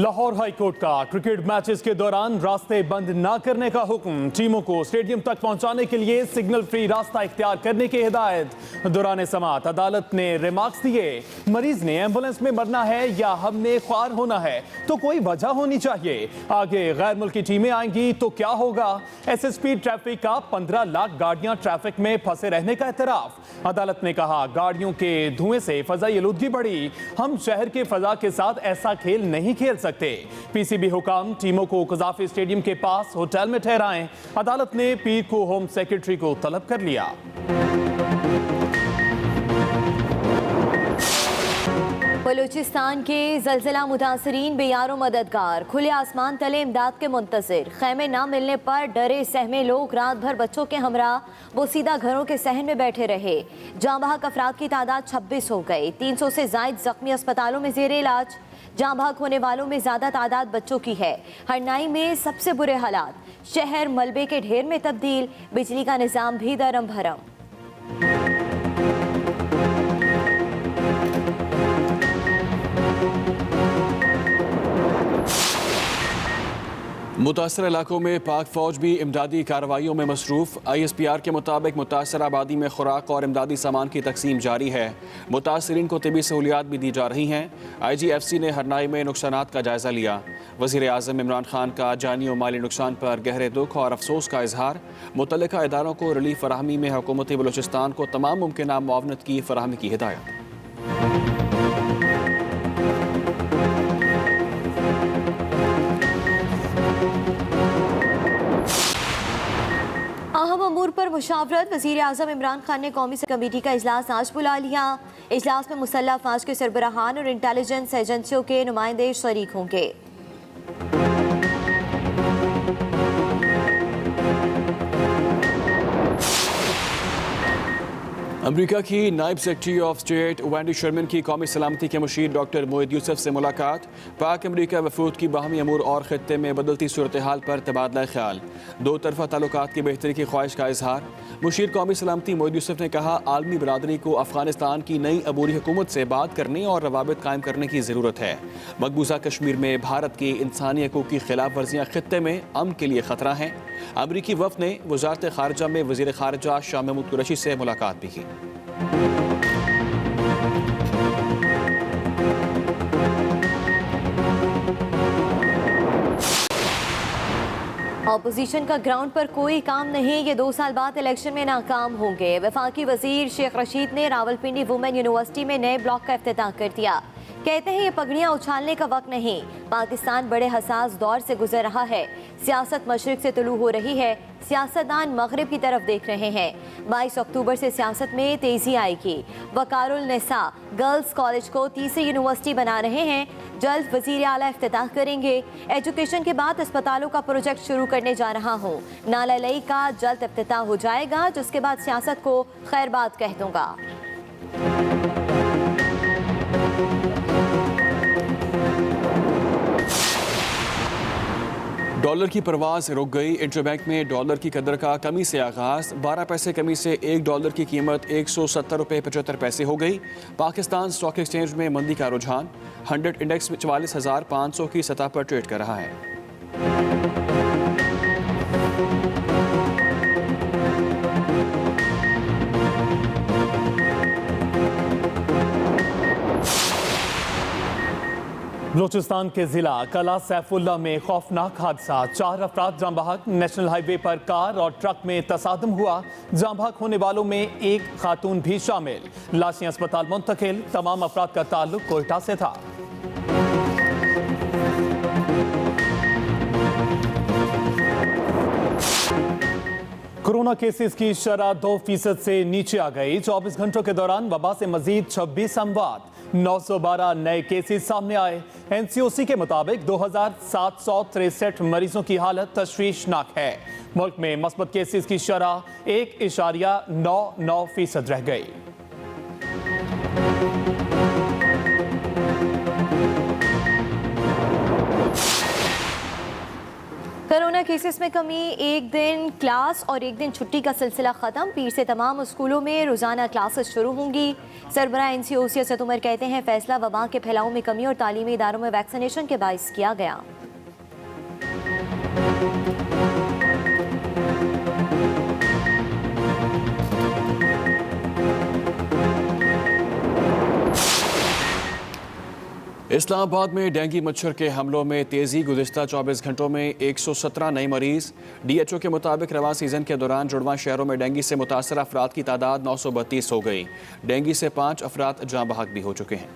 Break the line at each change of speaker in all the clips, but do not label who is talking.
Lahore high court का cricket matches के दौरान रास्ते बंद न करने का हुक्म, टीमों को स्टेडियम तक पहुंचाने के लिए सिग्नल फ्री रास्ता इख्तियार करने की हिदायत। दौरान समाअत अदालत ने रिमार्क्स दिए, मरीज ने एम्बुलेंस में मरना है या हमने ख्वार होना है तो कोई वजह होनी चाहिए। आगे गैर मुल्की टीमें आएंगी तो क्या होगा। एसएसपी ट्रैफिक का 15 लाख गाड़ियां ट्रैफिक में फंसे रहने का एतराफ। अदालत ने कहा गाड़ियों के धुएं से फजाई आलूदगी बढ़ी, हम शहर के फजा के साथ ऐसा खेल नहीं खेल सकते। पीसीबी हुकाम टीमों को कजाफी स्टेडियम के पास होटल में ठहराएं। अदालत ने पीर को होम सेक्रेटरी को तलब कर लिया।
बलूचिस्तान के जलजिला मुतासरीन बेयारो मददगार, खुले आसमान तले इमदाद के मुंतजिर। खैमे ना मिलने पर डरे सहमे लोग रात भर बच्चों के हमरा बोसीदा घरों के सहन में बैठे रहे। जाँ बहक अफराद की तादाद 26 हो गई, 300 से जायद जख्मी अस्पतालों में जेर इलाज। जाँ बहक होने वालों में ज्यादा तादाद बच्चों की है। हरनाई में सबसे बुरे हालात, शहर मलबे के ढेर में तब्दील, बिजली का निजाम भी दरम भरम।
मुतासर इलाकों में पाक फौज भी इमदादी कार्रवाइयों में मसरूफ। ISPR के मुताबिक मुतासर आबादी में खुराक और इमदादी सामान की तकसीम जारी है। मुतासरीन को तिबी सहूलियात भी दी जा रही हैं। IGFC ने हरनाई में नुकसानात का जायजा लिया। वज़ीर आज़म इमरान खान का जानी और माली नुकसान पर गहरे दुख और अफसोस का इजहार। मुतल्लिका इदारों को रिलीफ फराहमी में हुकूमत बलूचिस्तान को तमाम मुमकिन मुआवनत की फराहमी की हिदायत।
अहम अमूर पर मुशावरत, वज़ीर आज़म इमरान खान ने कौमी कमेटी का इजलास आज बुला लिया। इजलास में मुसल्लह अफवाज के सरबराहान और इंटेलिजेंस एजेंसियों के नुमाइंदे शरीक होंगे।
अमरीका की नायब secretary of state Wendy Sherman की कौमी सलामती के मुशीर डॉक्टर मोहिद यूसुफ से मुलाकात। पाक अमरीका वफूद की बाहमी अमूर और खत्ते में बदलती सूरत हाल पर तबादला ख्याल, दो तरफा ताल्लुकात की बेहतरी की ख्वाहिश का इजहार। मुशीर कौमी सलामती मोहिद यूसुफ ने कहा आलमी बरादरी को अफगानिस्तान की नई अबूरी हुकूमत से बात करने और रवाबित कायम करने की ज़रूरत है। मकबूजा कश्मीर में भारत की इंसानी हकूक़ की खिलाफ वर्जियाँ खत्ते में अमन के लिए खतरा हैं। अमरीकी वफ़द ने वज़ारत ख़ारजा में वज़ीर ख़ारजा शाह महमूद कुरैशी से मुलाकात भी की।
ऑपोजिशन का ग्राउंड पर कोई काम नहीं, ये 2 साल बाद इलेक्शन में नाकाम होंगे। वफाकी वजीर शेख रशीद ने रावलपिंडी वुमेन यूनिवर्सिटी में नए ब्लॉक का इफ्तिताह कर दिया। कहते हैं ये पगड़ियां उछालने का वक्त नहीं, पाकिस्तान बड़े हसास दौर से गुजर रहा है। सियासत मशरिक से तुलू हो रही है, सियासतदान मगरिब की तरफ देख रहे हैं। 22 अक्टूबर से सियासत में तेजी आएगी। वकारुल निसा गर्ल्स कॉलेज को तीसरी यूनिवर्सिटी बना रहे हैं, जल्द वजीर आला इफ्तिताह करेंगे। एजुकेशन के बाद अस्पतालों का प्रोजेक्ट शुरू करने जा रहा हूँ। नाला लई का जल्द इफ्तिताह हो जाएगा, जिसके बाद सियासत को खैरबाद कह दूंगा।
डॉलर की परवाज रुक गई। इंटरबैंक में डॉलर की कदर का कमी से आगाज, 12 पैसे कमी से $1 की कीमत $170.75 हो गई। पाकिस्तान स्टॉक एक्सचेंज में मंदी का रुझान, 100 इंडेक्स 44,500 की सतह पर ट्रेड कर रहा है।
बलूचिस्तान के जिला कला सैफुल्ला में खौफनाक हादसा, 4 अफराद जाँ बहक। नेशनल हाईवे पर कार और ट्रक में तसादम हुआ, जाँ बहक होने वालों में एक खातून भी शामिल। लाशें अस्पताल मुंतकिल, तमाम अफराद का ताल्लुक कोयटा से था। कोरोना केसेस की शरह 2% से नीचे आ गई। 24 घंटों के दौरान वबा से मजीद 26 अमवात, 912 नए केसेस सामने आए। NCOC के मुताबिक 2763 मरीजों की हालत तशवीशनाक है। मुल्क में मस्बत केसेस की शरह 1.99% रह गई।
कोरोना केसेस में कमी, एक दिन क्लास और एक दिन छुट्टी का सिलसिला ख़त्म। पीर से तमाम स्कूलों में रोज़ाना क्लासेस शुरू होंगी। सरबराह NCOC असद उमर कहते हैं फैसला वबा के फैलाव में कमी और तालीमी इदारों में वैक्सीनेशन के बाइस किया गया।
इस्लामाबाद में डेंगू मच्छर के हमलों में तेज़ी, गुज़िश्ता 24 घंटों में 117 नए मरीज़। DHO के मुताबिक रवां सीज़न के दौरान जुड़वां शहरों में डेंगू से मुतासर अफराद की तादाद 932 हो गई। डेंगू से 5 अफराद जाँ बहक भी हो चुके हैं।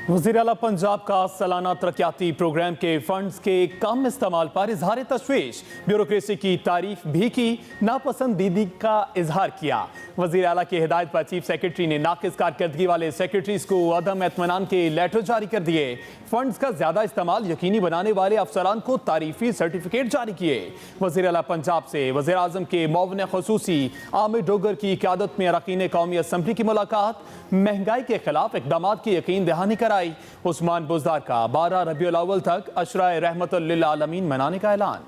वज़ीर आला पंजाब का सालाना तरक्याती प्रोग्राम के फंड्स के कम इस्तेमाल पर इजहार तशवीश। ब्यूरोक्रेसी की तारीफ भी की, नापसंदीदी का इजहार किया। वज़ीर आला की हिदायत पर चीफ सेक्रेटरी ने नाकिस कारकर्दगी वाले सेक्रेटरीज को अदम एतमानान के लेटर जारी कर दिए। फंड्स का ज्यादा इस्तेमाल यकीनी बनाने वाले अफसरान को तारीफी सर्टिफिकेट जारी किए। वज़ीर आला पंजाब से वज़ीर आज़म के मुआविन ख़ुसूसी आमिर डोगर की क़यादत में अरकान कौमी असम्बली की मुलाकात। महंगाई के खिलाफ इक़दाम की यकीन दहानी कराई। उस्मान बुज़दार का 12 रबीउल अव्वल तक अशरा रहमतुल लिल आलमीन मनाने का ऐलान।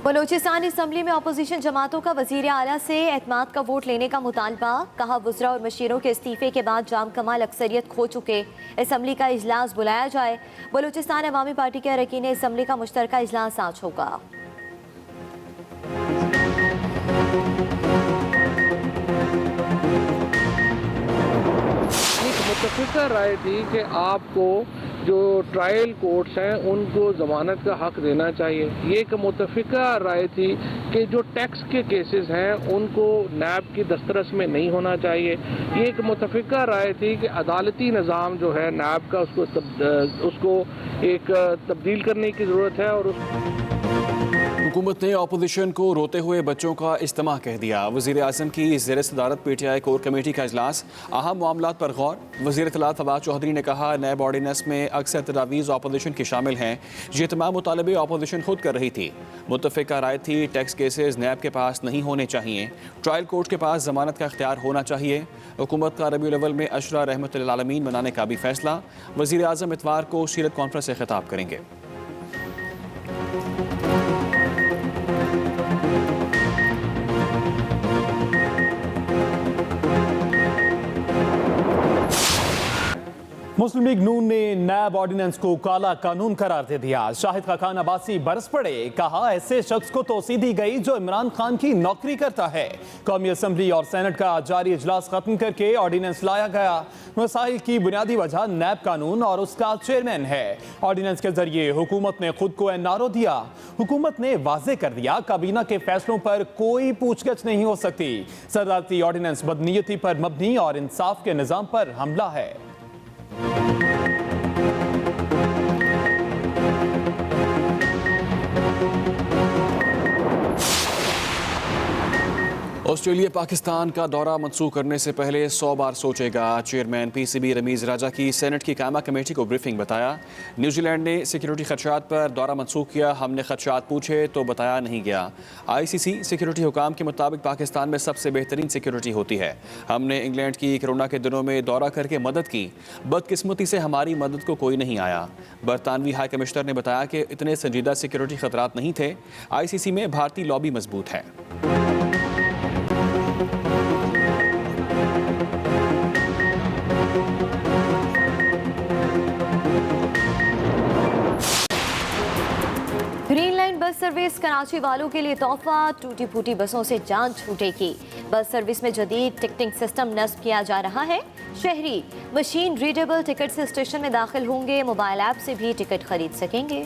बलूचिस्तान असम्बली में अपोजिशन जमातों का वज़ीर आला से एतमाद का वोट लेने का मुतालबा। कहा वज़रा और मशीरों के इस्तीफे के बाद जाम कमाल अक्सरियत खो चुके, असम्बली का इजलास बुलाया जाए। बलूचिस्तान अवामी पार्टी के अरकान असम्बली का मुश्तरका इजलास आज होगा।
मुतफ़िका राय थी कि आपको जो ट्रायल कोर्ट्स हैं उनको ज़मानत का हक देना चाहिए। ये एक मुतफ़िका राय थी कि जो टैक्स के केसेस हैं उनको नैब की दस्तरस में नहीं होना चाहिए। ये एक मुतफ़िका राय थी कि अदालती निज़ाम जो है नैब का उसको एक तब्दील करने की ज़रूरत है। और
हुकूमत ने अपोजिशन को रोते हुए बच्चों का इज्तिमा कह दिया। वज़ीर आज़म की ज़ेर सदारत PTI कोर कमेटी का इजलास, अहम मामलात पर गौर। वज़ीर इत्तलात फवाद चौधरी ने कहा नैब ऑर्डिनेंस में अक्सर तजावीज़ अपोजिशन की शामिल हैं। ये तमाम मुतालबे अपोजिशन खुद कर रही थी। मुतफ़िका राय थी टैक्स केसेस नैब के पास नहीं होने चाहिए, ट्रायल कोर्ट के पास ज़मानत का इख्तियार होना चाहिए। हुकूमत का रबीउल अव्वल में अशरा रहमतुल लिल आलमीन मनाने का भी फैसला। वज़ीर आज़म इतवार को सीरत कॉन्फ्रेंस से खिताब करेंगे।
मुस्लिम लीग नून ने नैब ऑर्डिनेंस को काला कानून करार दे दिया। शाहिद खान अब्बासी बरस पड़े, कहा ऐसे शख्स को तोसी दी गई जो इमरान खान की नौकरी करता है। कौमी असम्बली और सेनेट का जारी इजलास खत्म करके ऑर्डिनेंस लाया गया। मसाइल की बुनियादी वजह नैब कानून और उसका चेयरमैन है। ऑर्डिनेंस के जरिए हुकूमत ने खुद को एनआरओ दिया। हुकूमत ने वाजे कर दिया काबीना के फैसलों पर कोई पूछगछ नहीं हो सकती। सदारती ऑर्डिनेंस बदनीयती पर मबनी और इंसाफ के निज़ाम पर हमला है।
ऑस्ट्रेलिया पाकिस्तान का दौरा मंसूख करने से पहले 100 बार सोचेगा। चेयरमैन PCB रमीज़ राजा की सेनेट की कायमा कमेटी को ब्रीफिंग बताया। न्यूजीलैंड ने सिक्योरिटी खदशात पर दौरा मंसूख किया। हमने खदशात पूछे तो बताया नहीं गया। ICC सिक्योरिटी हुकाम के मुताबिक पाकिस्तान में सबसे बेहतरीन सिक्योरिटी होती है। हमने इंग्लैंड की कोरोना के दिनों में दौरा करके मदद की, बदकिस्मती से हमारी मदद को कोई नहीं आया। बरतानवी हाई कमिश्नर ने बताया कि इतने संजीदा सिक्योरिटी खतरात नहीं थे। ICC में भारतीय लॉबी मजबूत है।
Green line bus service Karachi वालों के लिए तोहफा, टूटी फूटी बसों से जान छूटेगी। बस सर्विस में जदीद टिकटिंग सिस्टम नस्ब किया जा रहा है। शहरी मशीन रीडेबल टिकट से स्टेशन में दाखिल होंगे, मोबाइल ऐप से भी टिकट खरीद सकेंगे।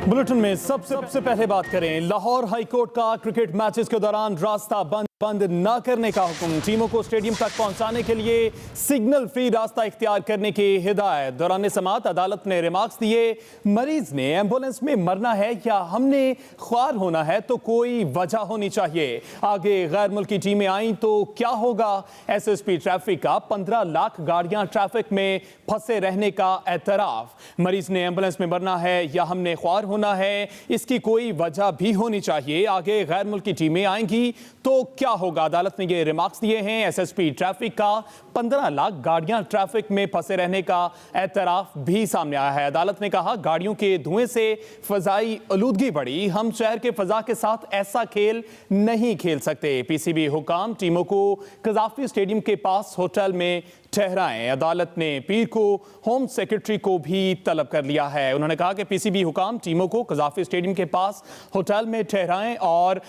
बुलेटिन में सबसे पहले बात करें लाहौर हाईकोर्ट का क्रिकेट मैचेस के दौरान रास्ता बंद। बंद न करने का हुक्म, टीमों को स्टेडियम तक पहुंचाने के लिए सिग्नल फ्री रास्ता इख्तियार करने की हिदायत। दौरान समाअत अदालत ने रिमार्क्स दिए, मरीज ने एम्बुलेंस में मरना है या हमने ख्वार होना है तो कोई वजह होनी चाहिए। आगे गैर मुल्की टीमें आई तो क्या होगा। SSP ट्रैफिक का 15 लाख गाड़ियां ट्रैफिक में फंसे रहने का एतराफ। मरीज ने एम्बुलेंस में मरना है या हमने ख्वार होना है, इसकी कोई वजह भी होनी चाहिए। आगे गैर मुल्की टीमें आएंगी तो क्या होगा। अदालत ने ये रिमार्क्स दिए हैं। SSP ट्रैफिक का 15 लाख गाड़ियां ट्रैफिक में फंसे रहने का एतराफ भी सामने आया है। अदालत ने कहा, गाड़ियों के धुएं से फजाई आलूदगी बढ़ी, हम शहर के फजा के साथ ऐसा खेल नहीं खेल सकते। PCB हुकाम टीमों को कजाफी स्टेडियम के पास होटल में ठहराएं। अदालत ने पीर को होम सेक्रेटरी को भी तलब कर लिया है। उन्होंने कहा कि PCB हुकाम टीमों को कजाफी स्टेडियम के पास होटल में ठहराएं और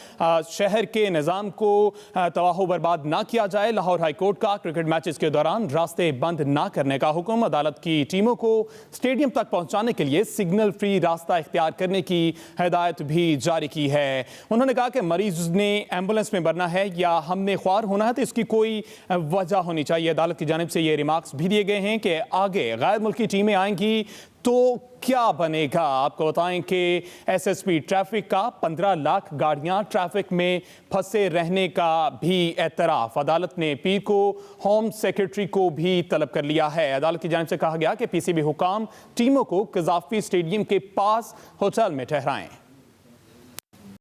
शहर के निज़ाम को तबाह बर्बाद ना किया जाए। लाहौर हाई कोर्ट का क्रिकेट मैचेस के दौरान रास्ते बंद ना करने का हुक्म। अदालत की टीमों को स्टेडियम तक पहुंचाने के लिए सिग्नल फ्री रास्ता इख्तियार करने की हिदायत भी जारी की है। उन्होंने कहा कि मरीज ने एम्बुलेंस में मरना है या हमने ख्वार होना है तो इसकी कोई वजह होनी चाहिए। अदालत की जानिब से ये रिमार्क्स भी दिए गए हैं कि आगे गैर मुल्की टीमें आएंगी तो क्या बनेगा। आपको बताएं कि SSP ट्रैफिक का 15 लाख गाड़ियां ट्रैफिक में फंसे रहने का भी एतराफ। अदालत ने पीर को होम सेक्रेटरी को भी तलब कर लिया है। अदालत की जानिब से कहा गया कि PCB हुकाम टीमों को कजाफी स्टेडियम के पास होटल में ठहराएं।